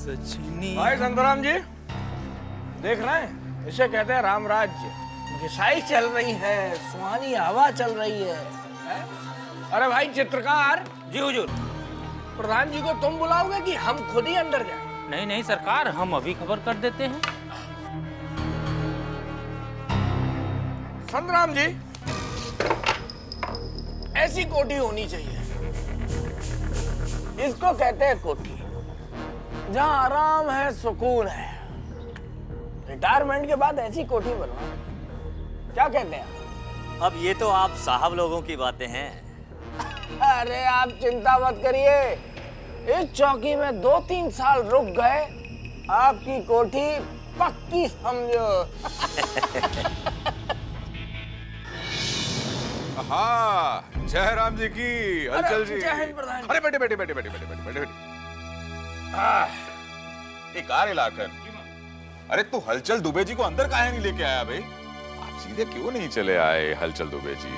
सजनी। भाई संतराम जी, देख रहे हैं, इसे कहते हैं राम राज्य। घिसाई चल रही है, सुहानी हवा चल रही है? अरे भाई चित्रकार जी हुजूर। प्रधान जी को तुम बुलाओगे कि हम खुद ही अंदर जाएं? नहीं नहीं सरकार, हम अभी खबर कर देते हैं। संतराम जी, ऐसी कोठी होनी चाहिए, इसको कहते हैं कोठी, जहां आराम है, सुकून है। रिटायरमेंट के बाद ऐसी कोठी बनवा, क्या कहते हैं? अब ये तो आप साहब लोगों की बातें हैं। अरे आप चिंता मत करिए, इस चौकी में 2-3 साल रुक गए, आपकी कोठी पक्की समझो। हाँ, जय राम जी की। हलचल जी। जय हिंद प्रधान जी। अरे बैठे बैठे बैठे बैठे बैठे बैठे बैठे। एक कार लाकर। अरे तू हलचल दुबे जी को अंदर काहे नहीं लेके आया भाई? आप सीधे क्यों नहीं चले आए हलचल दुबे जी?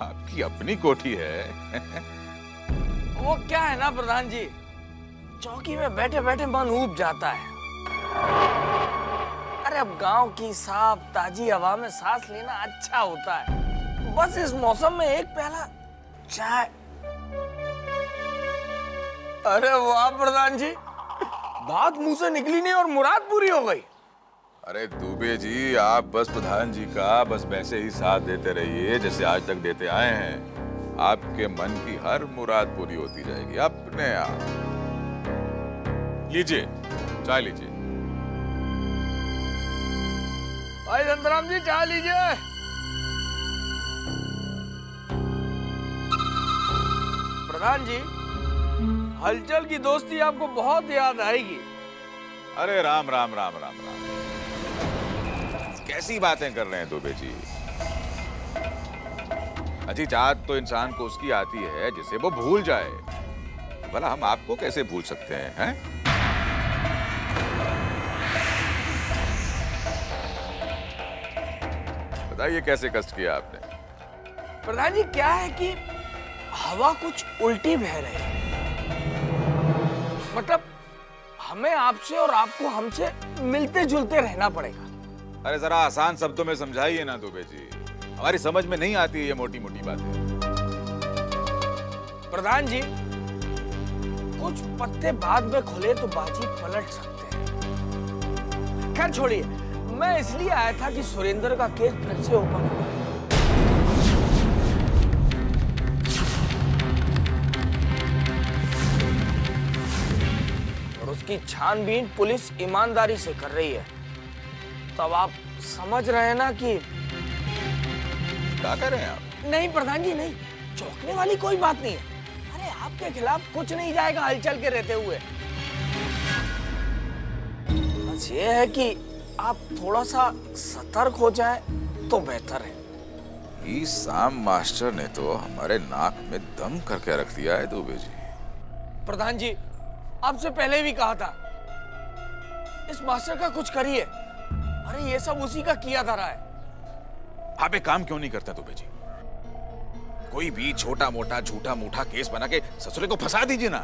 आपकी अपनी कोठी है। वो क्या है ना प्रधान जी, चौकी में बैठे बैठे मन ऊब जाता है। अरे अब गांव की साफ ताजी हवा में सांस लेना अच्छा होता है। बस इस मौसम में एक प्याला चाय। अरे वाह प्रधान जी, बात मुंह से निकली नहीं और मुराद पूरी हो गई। अरे दुबे जी, आप बस प्रधान जी का बस वैसे ही साथ देते रहिए जैसे आज तक देते आए हैं। आपके मन की हर मुराद पूरी होती जाएगी अपने आप। लीजिए, चाय लीजिए। भाई संतराम जी, चाय लीजिए। प्रधान जी, हलचल की दोस्ती आपको बहुत याद आएगी। अरे राम राम राम राम राम, कैसी बातें कर रहे हैं दुबे जी? अच्छी चाहत तो इंसान को उसकी आती है जिसे वो भूल जाए। भला हम आपको कैसे भूल सकते हैं? बताइए कैसे कष्ट किया आपने? प्रधान जी, क्या है कि हवा कुछ उल्टी बह रही है। मतलब हमें आपसे और आपको हमसे मिलते जुलते रहना पड़ेगा। अरे जरा आसान शब्दों में समझाइए ना दुबे जी, हमारी समझ में नहीं आती है ये मोटी मोटी बातें। प्रधान जी, कुछ पत्ते बाद में खुले तो बाजी पलट सकते हैं। खैर छोड़िए, मैं इसलिए आया था कि सुरेंद्र का केस फिर से ओपन हुआ। और उसकी छानबीन पुलिस ईमानदारी से कर रही है। तब आप समझ रहे हैं ना कि क्या कर रहे हैं आप? नहीं प्रधान जी, नहीं, चौंकने वाली कोई बात नहीं है। अरे आपके खिलाफ कुछ नहीं जाएगा हलचल के रहते हुए। बस ये है कि आप थोड़ा सा सतर्क हो जाए तो बेहतर है। इस साम मास्टर ने तो हमारे नाक में दम करके रख दिया है दुबे जी। प्रधान जी, आपसे पहले भी कहा था, इस मास्टर का कुछ करिए। अरे ये सब उसी का किया धरा है। आप एक काम क्यों नहीं करते दुबे जी? कोई भी छोटा मोटा झूठा मूठा केस बना के ससुरे को फंसा दीजिए ना।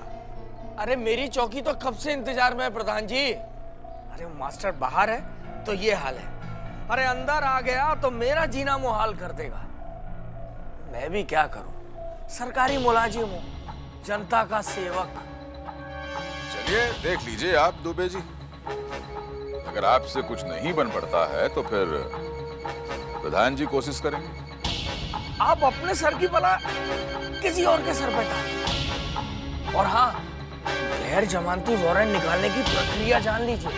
अरे मेरी चौकी तो कब से इंतजार में है प्रधान जी। अरे मास्टर बाहर है तो ये हाल है, अरे अंदर आ गया तो मेरा जीना मुहाल कर देगा। मैं भी क्या करूं, सरकारी मुलाजिम हूं, जनता का सेवक। चलिए देख लीजिए आप दुबे जी, अगर आपसे कुछ नहीं बन पड़ता है तो फिर प्रधान जी कोशिश करेंगे। आप अपने सर की बला किसी और के सर पे डालें। और हाँ, गैर जमानती वारंट निकालने की प्रक्रिया जान लीजिए।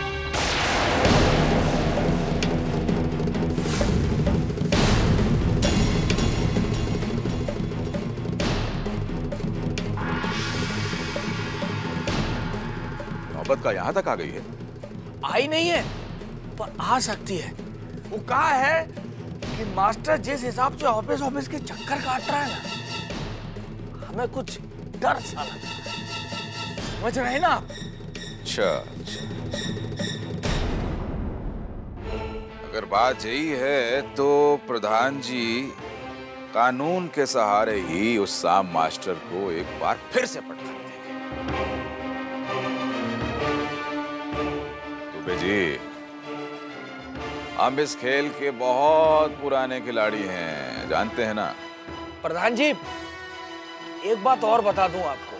नौबत का यहां तक आ गई है? आई नहीं है, पर आ सकती है। वो कहा है कि मास्टर जिस हिसाब से ऑफिस के चक्कर काट रहा है ना, हमें कुछ डर सा लग रहा है। समझ रहे हैं ना आप? अच्छा, अगर बात यही है तो प्रधान जी कानून के सहारे ही उस साम मास्टर को एक बार फिर से पटक देंगे। जी, हम इस खेल के बहुत पुराने खिलाड़ी हैं, जानते हैं ना। प्रधान जी, एक बात और बता दूं आपको,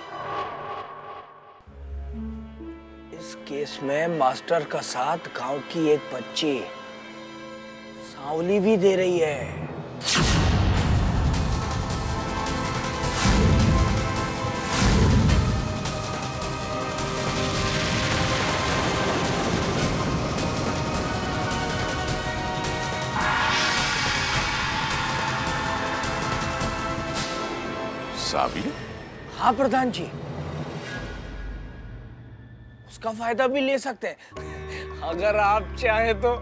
इस केस में मास्टर का साथ गांव की एक बच्ची सांवली भी दे रही है। सांवली? हाँ प्रधान जी, उसका फायदा भी ले सकते हैं अगर आप चाहे तो।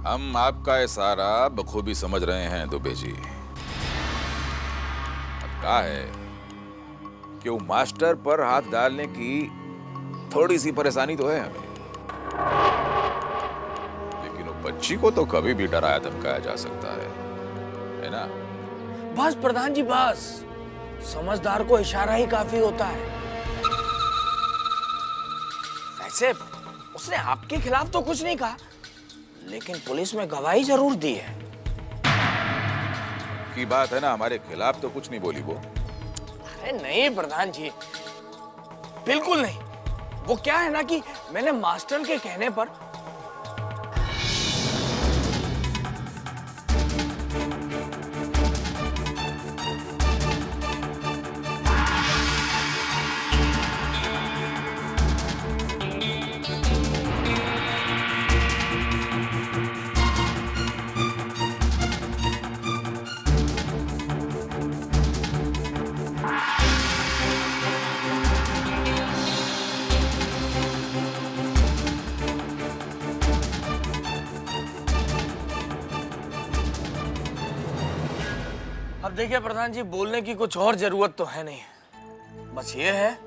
हम आपका इशारा बखूबी समझ रहे हैं दुबे जी। अब क्या है कि वो मास्टर पर हाथ डालने की थोड़ी सी परेशानी तो है हमें, लेकिन वो बच्ची को तो कभी भी डराया धमकाया जा सकता है ना? बस प्रधान जी बस, समझदार को इशारा ही काफी होता है। वैसे उसने आपके खिलाफ तो कुछ नहीं कहा, लेकिन पुलिस में गवाही जरूर दी है। की बात है ना, हमारे खिलाफ तो कुछ नहीं बोली वो। अरे नहीं प्रधान जी, बिल्कुल नहीं। वो क्या है ना कि मैंने मास्टर के कहने पर अब देखिए प्रधान जी, बोलने की कुछ और जरूरत तो है नहीं, बस ये है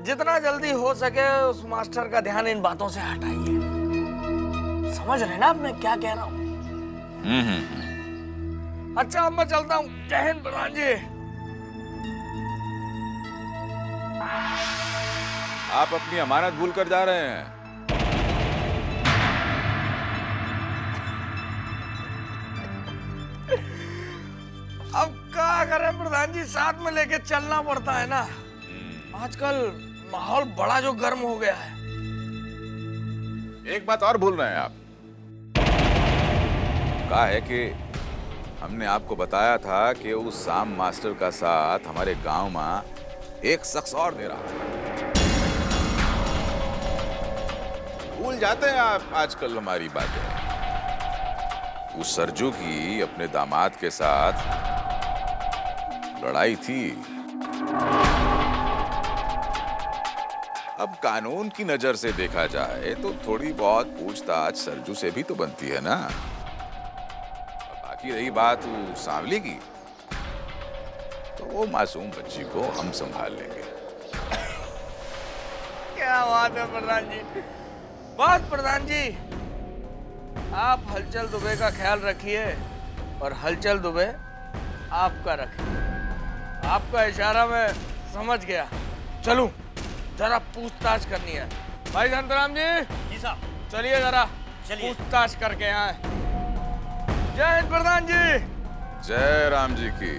जितना जल्दी हो सके उस मास्टर का ध्यान इन बातों से हटाइए। समझ रहे ना आप मैं क्या कह रहा हूँ? अच्छा अब मैं चलता हूँ। जय हिंद प्रधान जी। आप अपनी अमानत भूल कर जा रहे हैं। अब क्या करें प्रधान जी, साथ में लेके चलना पड़ता है ना। आजकल माहौल बड़ा जो गर्म हो गया है। एक बात और भूल रहे हैं आप। कहा है कि हमने आपको बताया था कि उस शाम मास्टर का साथ हमारे गांव में एक शख्स और दे रहा था। भूल जाते हैं आप आजकल हमारी बातें। उस सरजू की अपने दामाद के साथ लड़ाई थी। अब कानून की नजर से देखा जाए तो थोड़ी बहुत पूछताछ सरजू से भी तो बनती है ना। बाकी रही बात वो सांवली की, तो वो मासूम बच्ची को हम संभाल लेंगे। क्या बात है प्रधान जी। बस प्रधान जी, आप हलचल दुबे का ख्याल रखिए और हलचल दुबे आपका रखे। आपका इशारा मैं समझ गया। चलूं, जरा पूछताछ करनी है। भाई धनराम जी। जी साहब। चलिए जरा चलिए। पूछताछ करके आए। जय हिंद प्रधान जी। जय राम जी की।